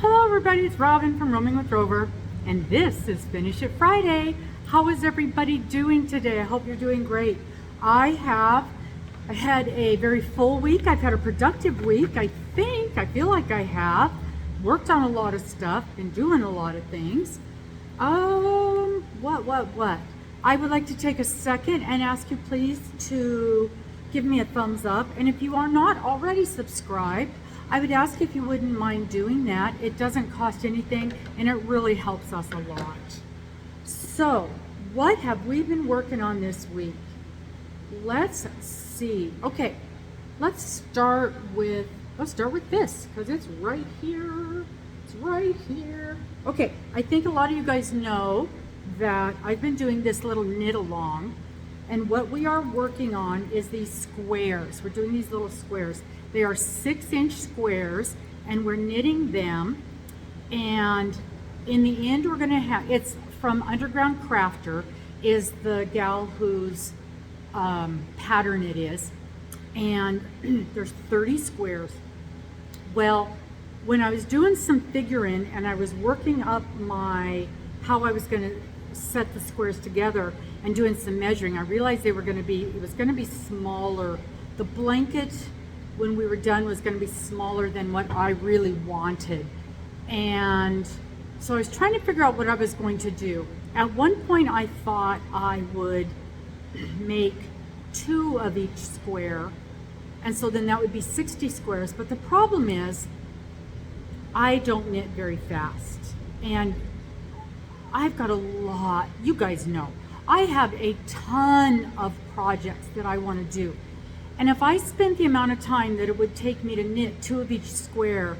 Hello everybody, it's Robin from Roaming with Rover, and this is Finish It Friday. How is everybody doing today? I hope you're doing great. I had a very full week. I've had a productive week, I feel like I have. Worked on a lot of stuff, been doing a lot of things. What? I would like to take a second and ask you please to give me a thumbs up. And if you are not already subscribed, I would ask if you wouldn't mind doing that. It doesn't cost anything and it really helps us a lot. So, what have we been working on this week? Let's see. Okay, let's start with this because it's right here. It's right here. Okay, I think a lot of you guys know that I've been doing this little knit along, and what we are working on is these squares. We're doing these little squares. They are 6-inch squares, and we're knitting them. And in the end, we're going to have, it's from Underground Crafter, is the gal whose pattern it is. And there's 30 squares. Well, when I was doing some figuring and I was working up how I was going to set the squares together and doing some measuring, I realized it was going to be smaller. The blanket, when we were done, was going to be smaller than what I really wanted. And so I was trying to figure out what I was going to do. At one point I thought I would make 2 of each square, and so then that would be 60 squares. But the problem is I don't knit very fast, and I've got a lot, you guys know, I have a ton of projects that I want to do. And if I spent the amount of time that it would take me to knit 2 of each square,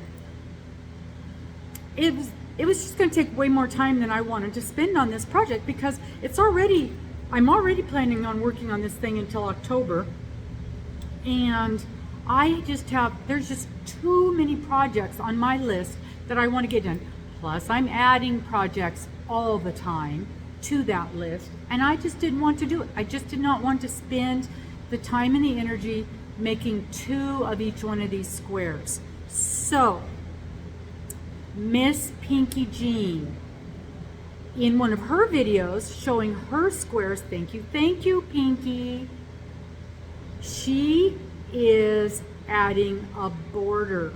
it was just going to take way more time than I wanted to spend on this project, because I'm already planning on working on this thing until October. And there's just too many projects on my list that I want to get done. Plus I'm adding projects all the time to that list, and I just didn't want to do it. I just did not want to spend the time and the energy making 2 of each one of these squares. So Miss Pinky Jean, in one of her videos showing her squares, thank you Pinky, she is adding a border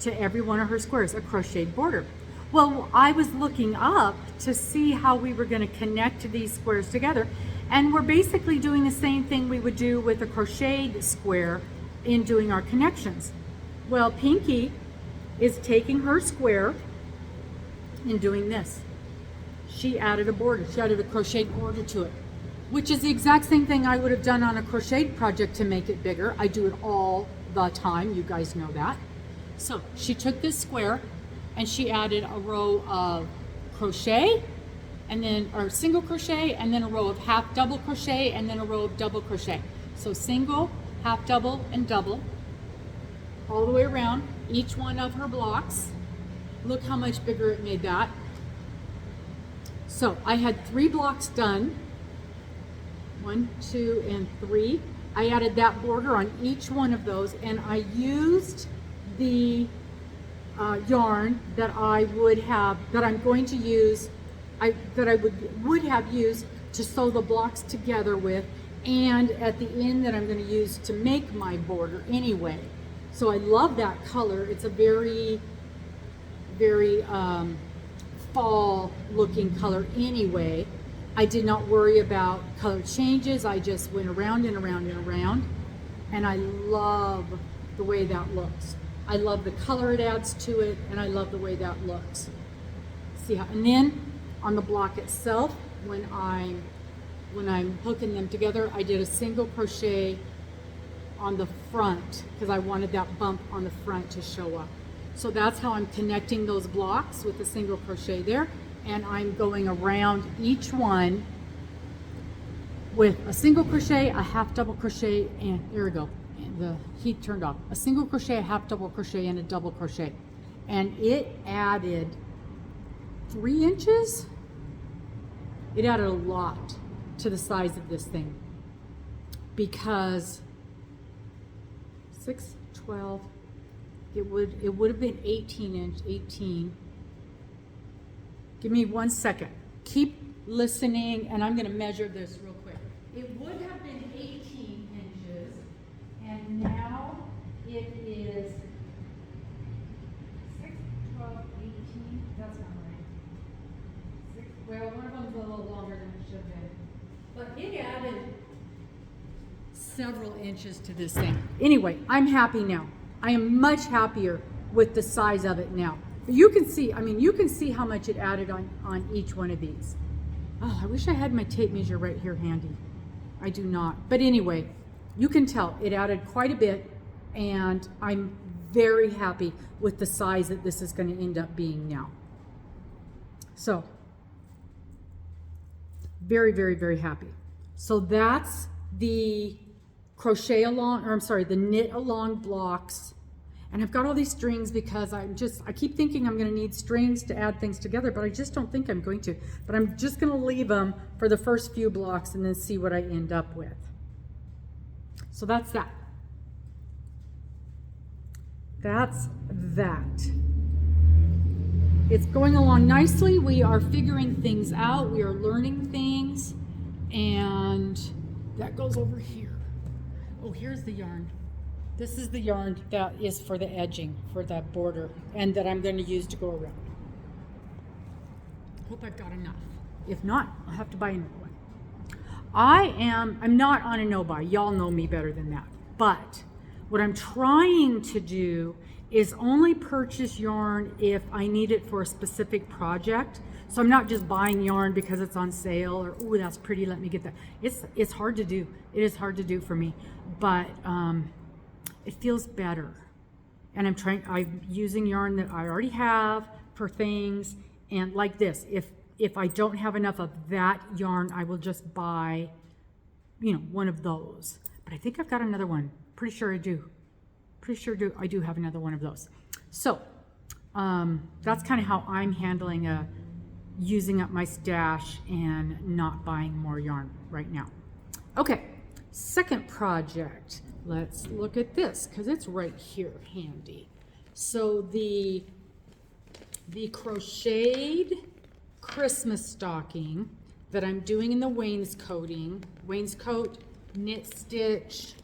to every one of her squares, a crocheted border. Well, I was looking up to see how we were going to connect these squares together, and we're basically doing the same thing we would do with a crocheted square in doing our connections. Well, Pinky is taking her square and doing this. She added a border. She added a crocheted border to it, which is the exact same thing I would have done on a crocheted project to make it bigger. I do it all the time. You guys know that. So she took this square and she added a row of crochet, and then, or single crochet, and then a row of half double crochet, and then a row of double crochet. So single, half double, and double all the way around each one of her blocks. Look how much bigger it made that. So I had 3 blocks done. 1, 2, and 3. I added that border on each one of those, and I used the yarn that I'm going to use, that I would have used to sew the blocks together with, and at the end that I'm going to use to make my border anyway. So I love that color. It's a very, very fall looking color anyway. I did not worry about color changes. I just went around and around and around, and I love the way that looks. I love the color it adds to it, and I love the way that looks. See how, and then on the block itself, when I'm hooking them together, I did a single crochet on the front because I wanted that bump on the front to show up. So that's how I'm connecting those blocks, with a single crochet there, and I'm going around each one with a single crochet, a half double crochet, and there we go. The heat turned off. A single crochet, a half double crochet, and a double crochet. And it added 3 inches. It added a lot to the size of this thing, because 6, 12, it would have been 18, Give me 1 second. Keep listening, and I'm going to measure this real quick. It would have been 18 inches, and now it is 6, 12, 18. That's not right. Well, one of them's a little longer than it should have been. But it added several inches to this thing. Anyway, I'm happy now. I am much happier with the size of it now. You can see, I mean, you can see how much it added on each one of these. Oh, I wish I had my tape measure right here handy. I do not. But anyway, you can tell it added quite a bit, and I'm very happy with the size that this is going to end up being now. So, very, very, very happy. So that's the crochet along, or I'm sorry, the knit along blocks. And I've got all these strings because I keep thinking I'm going to need strings to add things together, but I just don't think I'm going to. But I'm just going to leave them for the first few blocks and then see what I end up with. So that's that. That's that. It's going along nicely. We are figuring things out. We are learning things. And that goes over here. Oh, here's the yarn. This is the yarn that is for the edging, for that border, and that I'm going to use to go around. Hope I've got enough. If not, I'll have to buy another one. I'm not on a no-buy. Y'all know me better than that. But what I'm trying to do is only purchase yarn if I need it for a specific project. So I'm not just buying yarn because it's on sale or, oh, that's pretty, let me get that. It's hard to do. It is hard to do for me. But it feels better. And I'm using yarn that I already have for things. And like this, if I don't have enough of that yarn, I will just buy, one of those. But I think I've got another one. Pretty sure I do. I do have another one of those. So that's kind of how I'm handling using up my stash and not buying more yarn right now. Okay, second project. Let's look at this because it's right here handy. So the crocheted Christmas stocking that I'm doing in the wainscoat, knit stitch,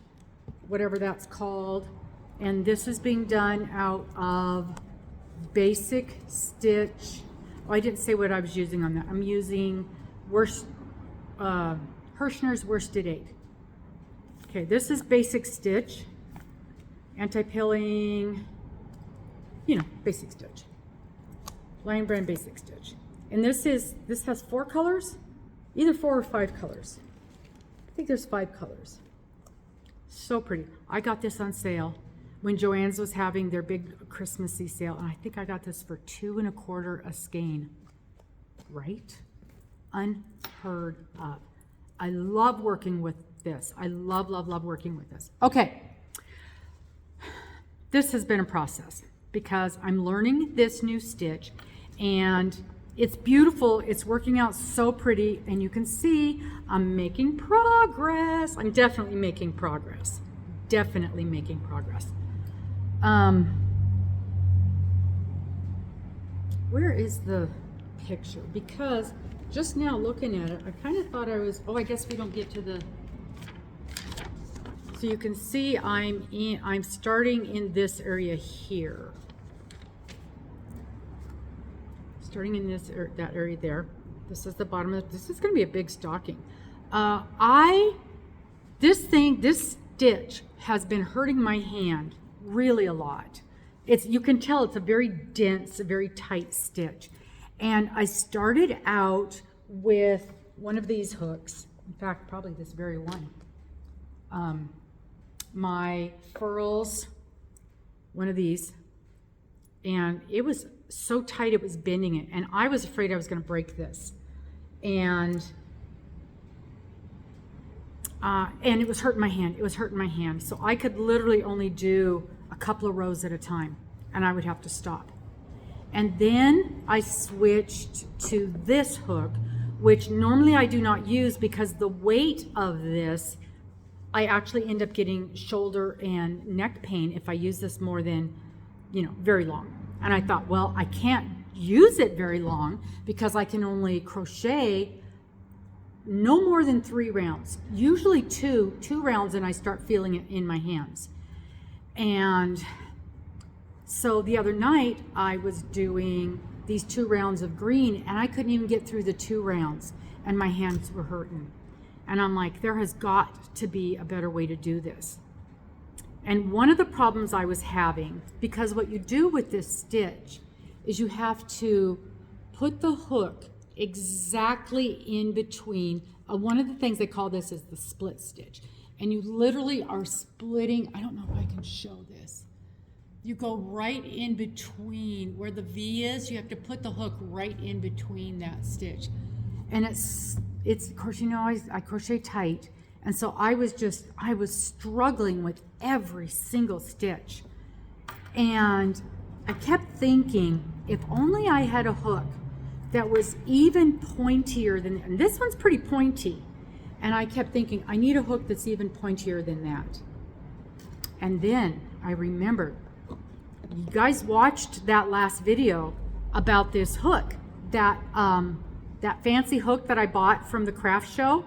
whatever that's called. And this is being done out of basic stitch. Oh, I didn't say what I was using on that. I'm using Hirschner's Worsted 8. Okay, this is basic stitch, anti-pilling, basic stitch, Lion Brand basic stitch. And this has 4 colors, either 4 or 5 colors. I think there's 5 colors. So pretty. I got this on sale when Joann's was having their big Christmassy sale, and I think I got this for $2.25 a skein. Right? Unheard of. I love working with this. I love, love, love working with this. Okay. This has been a process because I'm learning this new stitch, and it's beautiful. It's working out so pretty, and you can see I'm making progress. I'm definitely making progress. Definitely making progress. Where is the picture? Because just now looking at it, I kind of thought I guess we don't get to the, so you can see I'm starting in this area here. Starting in that area there. This is the bottom of this is going to be a big stocking. This stitch has been hurting my hand really a lot. You can tell it's a very dense, a very tight stitch. And I started out with one of these hooks. In fact, probably this very one. My furls, one of these. And it was so tight it was bending it. And I was afraid I was going to break this. And it was hurting my hand. It was hurting my hand. So I could literally only do a couple of rows at a time, and I would have to stop. And then I switched to this hook, which normally I do not use because the weight of this, I actually end up getting shoulder and neck pain if I use this more than, very long. And I thought, well, I can't use it very long because I can only crochet no more than 3 rounds, usually two rounds, and I start feeling it in my hands. And so the other night I was doing these 2 rounds of green, and I couldn't even get through the 2 rounds, and my hands were hurting. And I'm like, there has got to be a better way to do this. And one of the problems I was having, because what you do with this stitch is you have to put the hook exactly in between. One of the things they call this is the split stitch. And you literally are splitting, I don't know if I can show this. You go right in between where the V is, you have to put the hook right in between that stitch. And it's of course, you know, I crochet tight. And so I was struggling with every single stitch. And I kept thinking, if only I had a hook that was even pointier than, and this one's pretty pointy. And I kept thinking, I need a hook that's even pointier than that. And then I remembered, you guys watched that last video about this hook, that fancy hook that I bought from the craft show,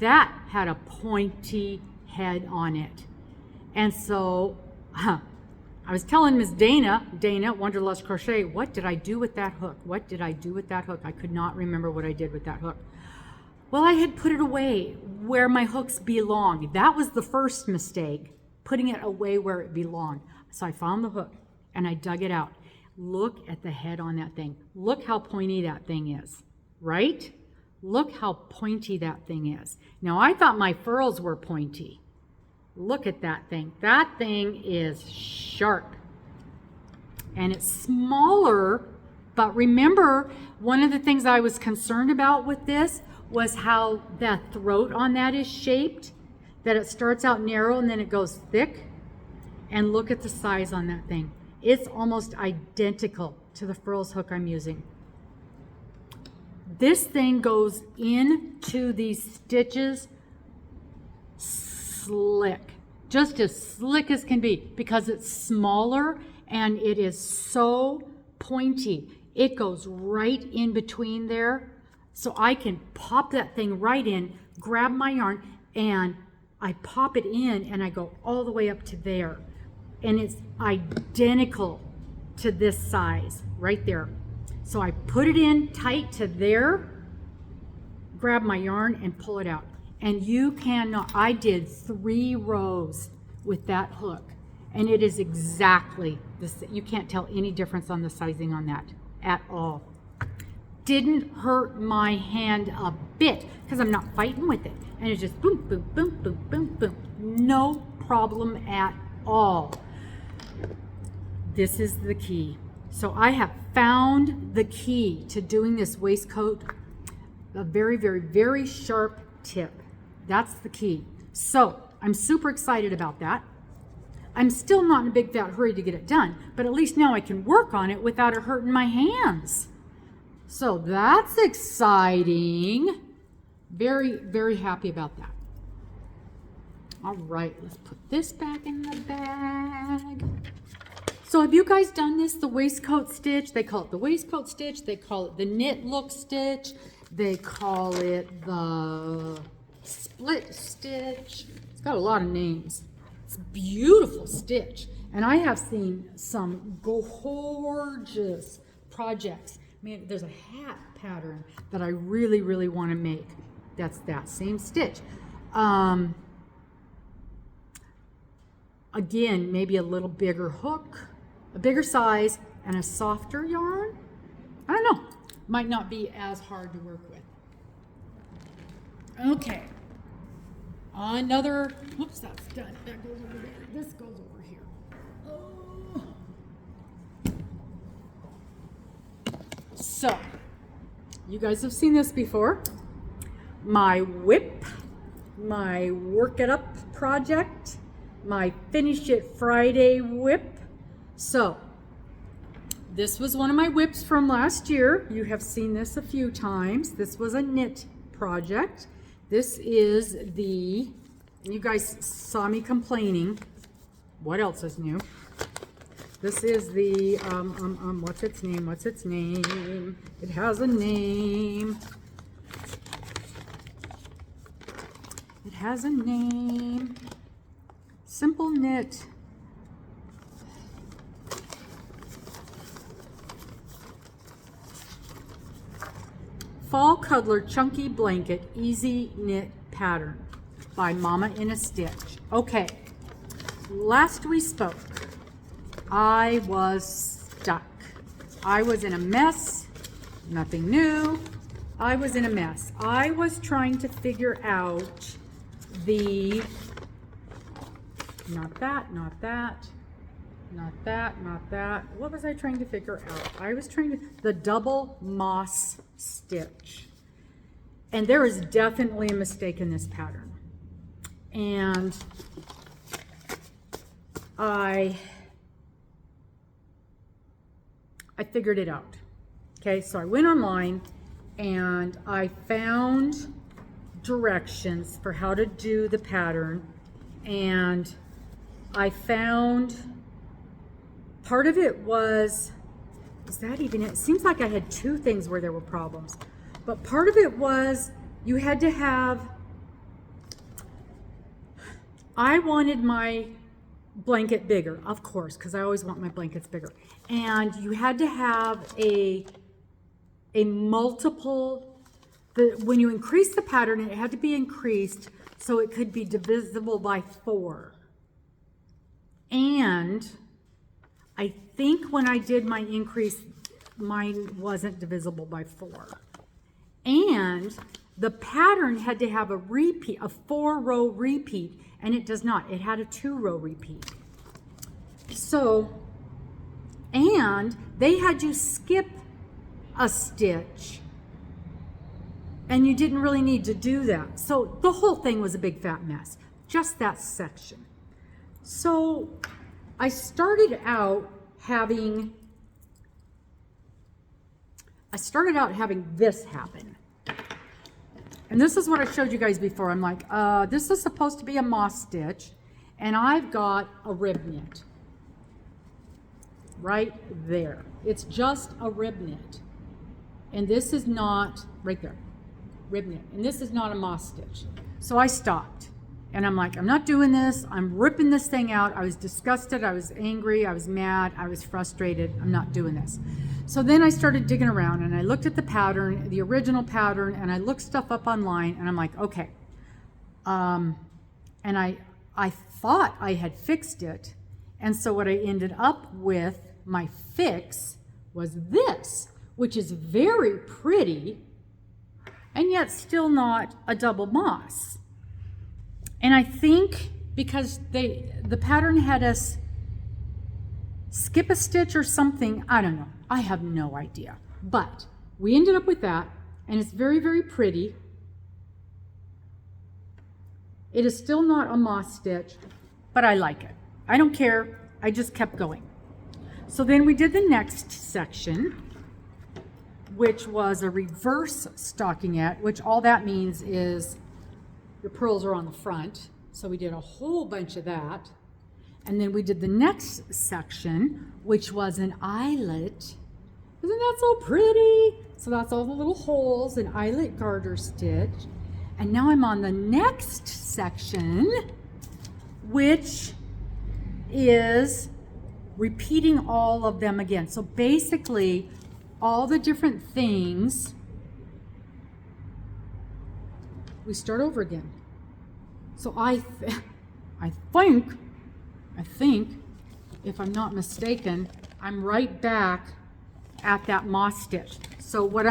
that had a pointy head on it. And so I was telling Miss Dana Wanderlust Crochet, what did I do with that hook? What did I do with that hook? I could not remember what I did with that hook. Well, I had put it away where my hooks belong. That was the first mistake, putting it away where it belonged. So I found the hook and I dug it out. Look at the head on that thing. Look how pointy that thing is, right? Look how pointy that thing is. Now, I thought my furls were pointy. Look at that thing. That thing is sharp. And it's smaller, but remember, one of the things I was concerned about with this was how that throat on that is shaped, that it starts out narrow and then it goes thick. And look at the size on that thing. It's almost identical to the furls hook I'm using. This thing goes into these stitches slick, just as slick as can be, because it's smaller and it is so pointy. It goes right in between there. So I can pop that thing right in, grab my yarn, and I pop it in and I go all the way up to there. And it's identical to this size right there. So I put it in tight to there, grab my yarn and pull it out. And you cannot, I did 3 rows with that hook. And it is exactly this. You can't tell any difference on the sizing on that at all. Didn't hurt my hand a bit because I'm not fighting with it. And it's just boom, boom, boom, boom, boom, boom. No problem at all. This is the key. So I have found the key to doing this waistcoat, a very, very, very sharp tip. That's the key. So I'm super excited about that. I'm still not in a big fat hurry to get it done, but at least now I can work on it without it hurting my hands. So that's exciting. Very, very happy about that. All right, let's put this back in the bag. So have you guys done this, the waistcoat stitch? They call it the waistcoat stitch. They call it the knit look stitch. They call it the split stitch. It's got a lot of names. It's a beautiful stitch. And I have seen some gorgeous projects. Man, there's a hat pattern that I really, really want to make. That's that same stitch. Again, maybe a little bigger hook, a bigger size, and a softer yarn. I don't know. Might not be as hard to work with. Okay. Another, whoops, that's done. That goes over there. This goes over here. Oh. So, you guys have seen this before. My whip, my Work It Up project, my Finish It Friday whip. So, this was one of my whips from last year. You have seen this a few times. This was a knit project. This is the, and you guys saw me complaining. What else is new? This is the, what's its name? What's its name? It has a name. It has a name. Simple Knit. Fall Cuddler Chunky Blanket Easy Knit Pattern by Mama in a Stitch. Okay, last we spoke, I was stuck. I was in a mess, nothing new. I was in a mess. I was trying to figure out the, not that, not that, not that, not that. What was I trying to figure out? I was trying to, the double moss stitch. And there is definitely a mistake in this pattern. And I figured it out. Okay, so I went online and I found directions for how to do the pattern, and I found part of it was, is that even it? It seems like I had two things where there were problems, but part of it was you had to have, I wanted my blanket bigger, of course, because I always want my blankets bigger, and you had to have a multiple, when you increase the pattern, it had to be increased so it could be divisible by 4. And I think when I did my increase, mine wasn't divisible by 4. And the pattern had to have a repeat, a 4-row repeat, and it does not. It had a 2-row repeat. So, and they had you skip a stitch, and you didn't really need to do that. So the whole thing was a big fat mess, just that section. So I started out having this happen. And this is what I showed you guys before. I'm like, this is supposed to be a moss stitch, and I've got a rib knit right there. It's just a rib knit. And this is not, right there, rib knit. And this is not a moss stitch. So I stopped. And I'm like, I'm not doing this. I'm ripping this thing out. I was disgusted. I was angry. I was mad. I was frustrated. I'm not doing this. So then I started digging around, and I looked at the pattern, the original pattern, and I looked stuff up online, and I'm like, okay. And I thought I had fixed it. And so what I ended up with, my fix, was this, which is very pretty, and yet still not a double moss. And I think because the pattern had us skip a stitch or something, I don't know. I have no idea. But we ended up with that, and it's very, very pretty. It is still not a moss stitch, but I like it. I don't care. I just kept going. So then we did the next section, which was a reverse stockinette, which all that means is your pearls are on the front. So we did a whole bunch of that. And then we did the next section, which was an eyelet. Isn't that so pretty? So that's all the little holes, an eyelet garter stitch. And now I'm on the next section, which is repeating all of them again. So basically, all the different things, we start over again. So I think, if I'm not mistaken, I'm right back at that moss stitch. So what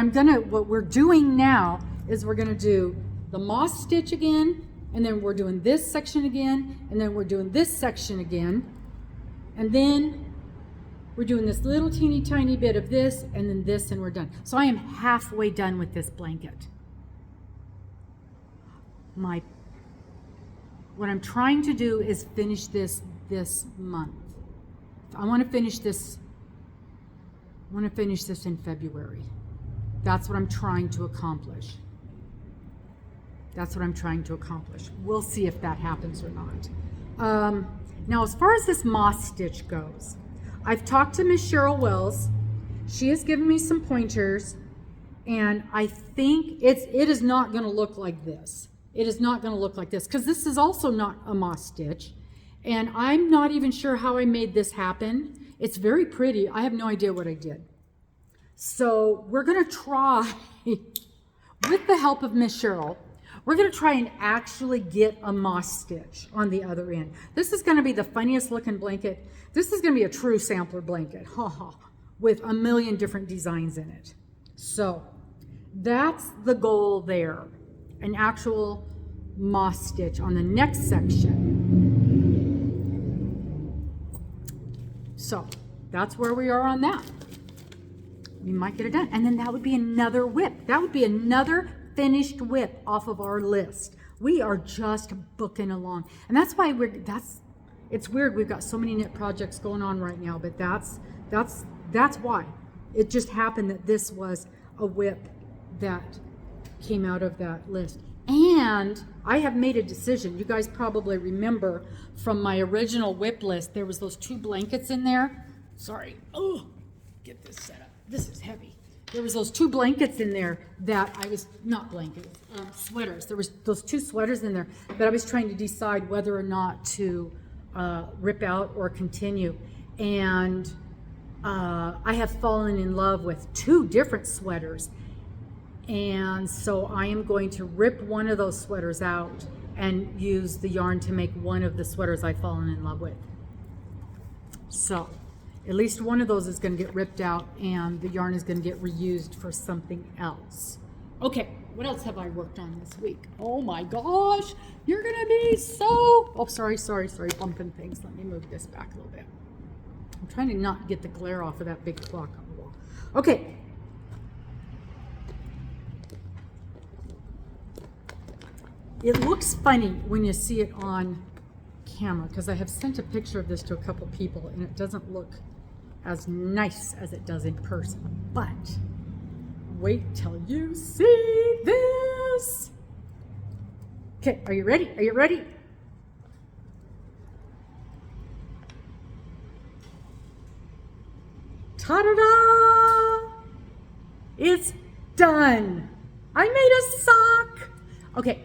we're doing now is we're gonna do the moss stitch again, and then we're doing this section again, and then we're doing this section again, and then we're doing this little teeny tiny bit of this, and then this, and we're done. So I am halfway done with this blanket. What I'm trying to do is finish this month. I want to finish this in February. That's what I'm trying to accomplish. We'll see if that happens or not. Now, as far as this moss stitch goes, I've talked to Miss Cheryl Wells. She has given me some pointers, and I think it is not going to look like this. It is not going to look like this, because this is also not a moss stitch, and I'm not even sure how I made this happen. It's very pretty. I have no idea what I did. So we're going to try, with the help of Miss Cheryl, we're going to try and actually get a moss stitch on the other end. This is going to be the funniest looking blanket. This is going to be a true sampler blanket, with a million different designs in it. So that's the goal there, an actual moss stitch on the next section. So that's where we are on that. We might get it done. And then that would be another whip. That would be another finished whip off of our list. We are just booking along. And that's why it's weird. We've got so many knit projects going on right now, but that's why. It just happened that this was a whip that came out of that list. And I have made a decision. You guys probably remember from my original whip list, there was those 2 blankets in there. Sorry. Oh, get this set up. This is heavy. There was those 2 blankets in there that I was, not blankets, sweaters. There was those 2 sweaters in there that I was trying to decide whether or not to rip out or continue. And I have fallen in love with 2 different sweaters. And so I am going to rip one of those sweaters out and use the yarn to make one of the sweaters I've fallen in love with. So at least one of those is going to get ripped out and the yarn is going to get reused for something else. Okay, what else have I worked on this week? Oh my gosh, you're going to be so... Oh, sorry, bumping things. Let me move this back a little bit. I'm trying to not get the glare off of that big clock on the wall. Okay. It looks funny when you see it on camera, because I have sent a picture of this to a couple people and it doesn't look as nice as it does in person. But wait till you see this. Okay, are you ready? Are you ready? Ta-da-da! It's done. I made a sock. Okay,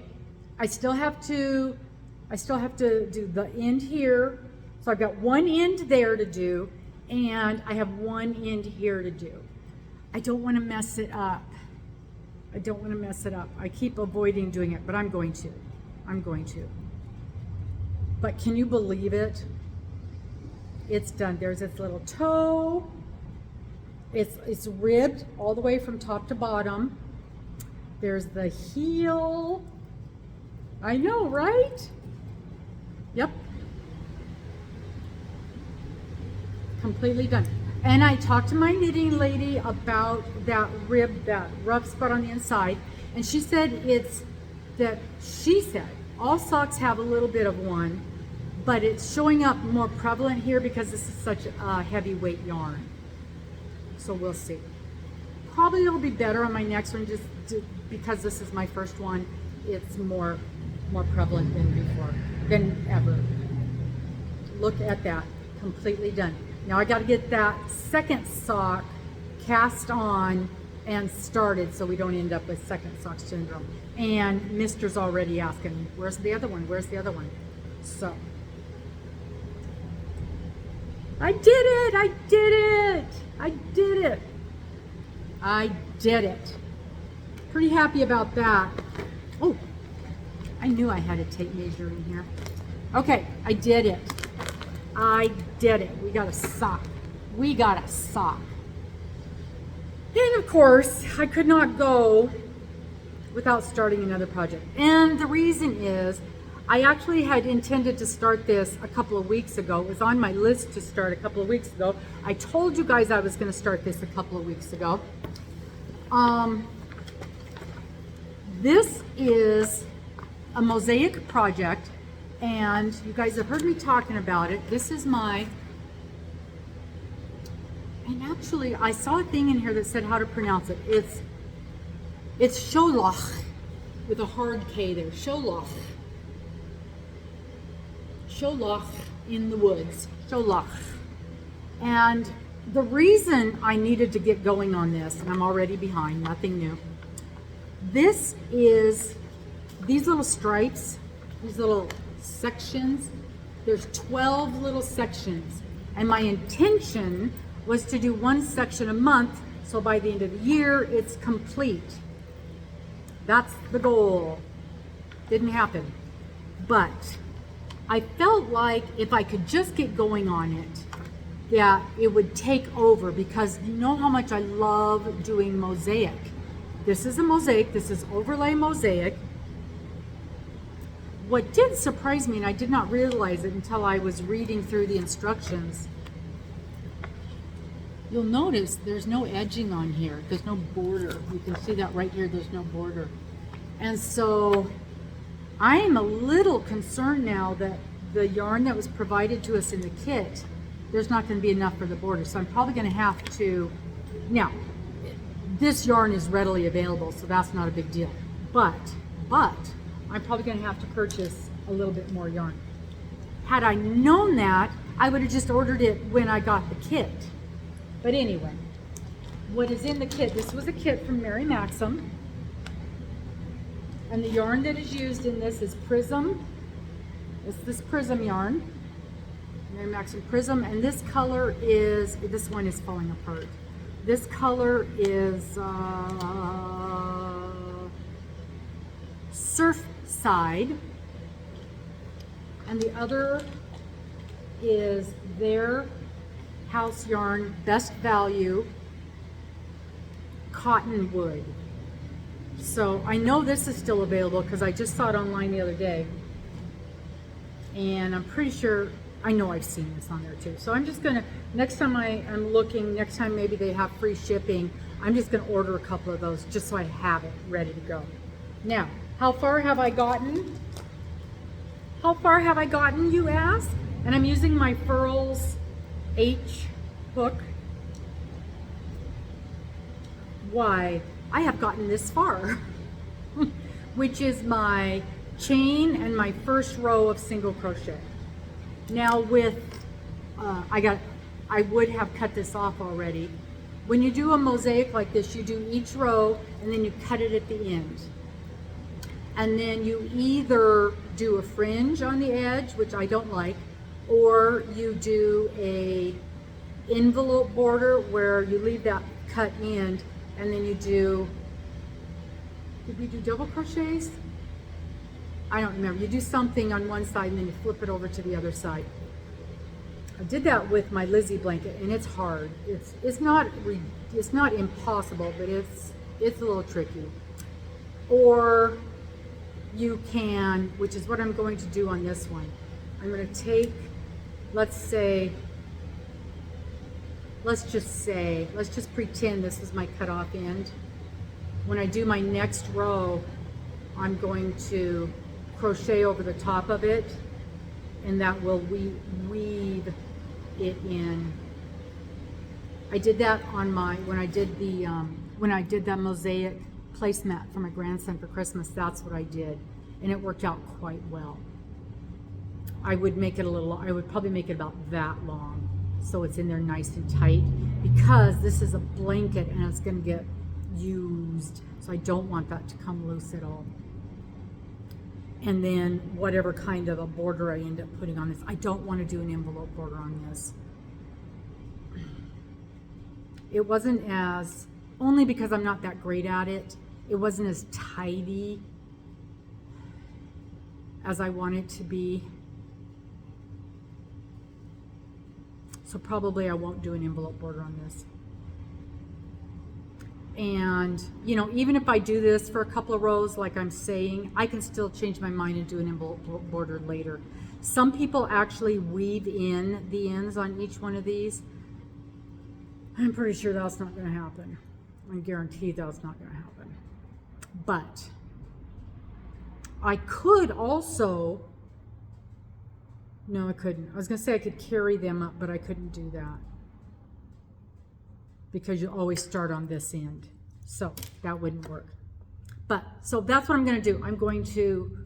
I still have to do the end here. So I've got one end there to do, and I have one end here to do. I don't want to mess it up. I keep avoiding doing it, but I'm going to. But can you believe it? It's done. There's this little toe. It's ribbed all the way from top to bottom. There's the heel. I know, right? Yep. Completely done. And I talked to my knitting lady about that rib, that rough spot on the inside, and she said all socks have a little bit of one, but it's showing up more prevalent here because this is such a heavyweight yarn. So we'll see. Probably it'll be better on my next one, just because this is my first one. It's more prevalent than ever. Look at that, completely done. Now I got to get that second sock cast on and started so we don't end up with second sock syndrome. And Mister's already asking, where's the other one? Where's the other one? So I did it! I did it! I did it! I did it. Pretty happy about that. Oh, I knew I had a tape measure in here. Okay, I did it. I did it. We got a sock. We got a sock. And of course, I could not go without starting another project. And the reason is, I actually had intended to start this a couple of weeks ago. It was on my list to start a couple of weeks ago. I told you guys I was going to start this a couple of weeks ago. This is a mosaic project, and you guys have heard me talking about it. This is and actually I saw a thing in here that said how to pronounce it. It's Sholach with a hard K there. Sholach. Sholach in the woods. Sholach. And the reason I needed to get going on this, and I'm already behind, nothing new. This is these little stripes, these little sections. There's 12 little sections. And my intention was to do one section a month, so by the end of the year, it's complete. That's the goal. Didn't happen. But I felt like if I could just get going on it, that it would take over, because you know how much I love doing mosaic. This is a mosaic, this is overlay mosaic. What did surprise me, and I did not realize it until I was reading through the instructions, you'll notice there's no edging on here. There's no border. You can see that right here, there's no border. And so I am a little concerned now that the yarn that was provided to us in the kit, there's not going to be enough for the border. So I'm probably going to have to, now, this yarn is readily available, so that's not a big deal. But I'm probably going to have to purchase a little bit more yarn. Had I known that, I would have just ordered it when I got the kit. But anyway, what is in the kit? This was a kit from makingsome. And the yarn that is used in this is Prism. It's this Prism yarn. makingsome Prism. And this color is, this one is falling apart. This color is Surfside. And the other is their house yarn, best value, cottonwood. So I know this is still available because I just saw it online the other day. And I'm pretty sure, I know I've seen this on there too. So I'm just gonna, next time I'm looking, next time maybe they have free shipping, I'm just gonna order a couple of those just so I have it ready to go. Now, how far have I gotten? How far have I gotten, you ask? And I'm using my Furls H hook. Why? I have gotten this far, which is my chain and my first row of single crochet. Now with, I would have cut this off already. When you do a mosaic like this, you do each row and then you cut it at the end. And then you either do a fringe on the edge, which I don't like, or you do a envelope border where you leave that cut end, and then you do, did we do double crochets? I don't remember. You do something on one side and then you flip it over to the other side. I did that with my Lizzie blanket, and it's hard. It's not impossible, but it's a little tricky. Or you can, which is what I'm going to do on this one. I'm going to take, let's just pretend this is my cutoff end. When I do my next row, I'm going to crochet over the top of it, and that will weave it in. I did that on my, when I did that mosaic placemat for my grandson for Christmas, that's what I did, and it worked out quite well. I would probably make it about that long, so it's in there nice and tight, because this is a blanket and it's going to get used, so I don't want that to come loose at all. And then whatever kind of a border I end up putting on this, I don't want to do an envelope border on this. It wasn't as, only because I'm not that great at it, it wasn't as tidy as I want it to be. So probably I won't do an envelope border on this. And, you know, even if I do this for a couple of rows, like I'm saying, I can still change my mind and do an envelope border later. Some people actually weave in the ends on each one of these. I'm pretty sure that's not going to happen. I guarantee that's not going to happen. But I could also, no, I couldn't. I was going to say I could carry them up, but I couldn't do that, because you always start on this end. So that wouldn't work. But, so that's what I'm going to do. I'm going to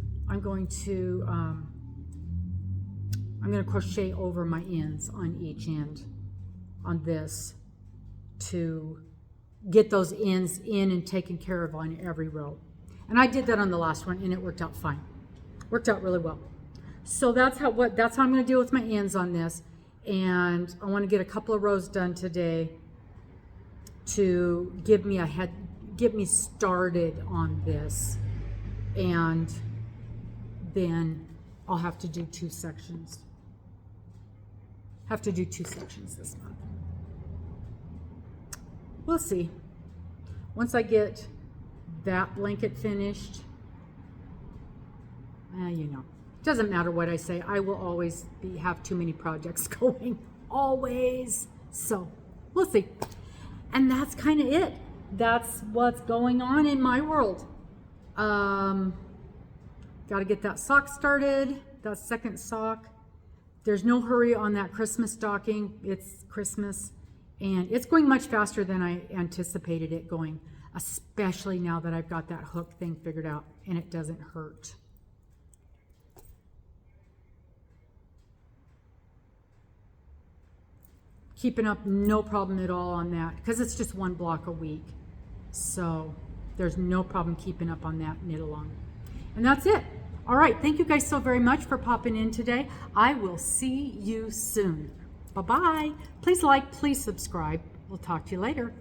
crochet over my ends on each end. on this to get those ends in and taken care of on every row. And I did that on the last one and it worked out fine. Worked out really well. So that's how I'm going to deal with my ends on this. And I want to get a couple of rows done today to get me started on this. And then I'll have to do 2 sections. Have to do 2 sections this month. We'll see. Once I get that blanket finished, you know, doesn't matter what I say. I will always have too many projects going. Always. So we'll see. And that's kind of it. That's what's going on in my world. Got to get that sock started. That second sock. There's no hurry on that Christmas stocking. It's Christmas. And it's going much faster than I anticipated it going. Especially now that I've got that hook thing figured out. And it doesn't hurt. Keeping up, no problem at all on that because it's just 1 block a week. So there's no problem keeping up on that knit along. And that's it. All right. Thank you guys so very much for popping in today. I will see you soon. Bye-bye. Please like, please subscribe. We'll talk to you later.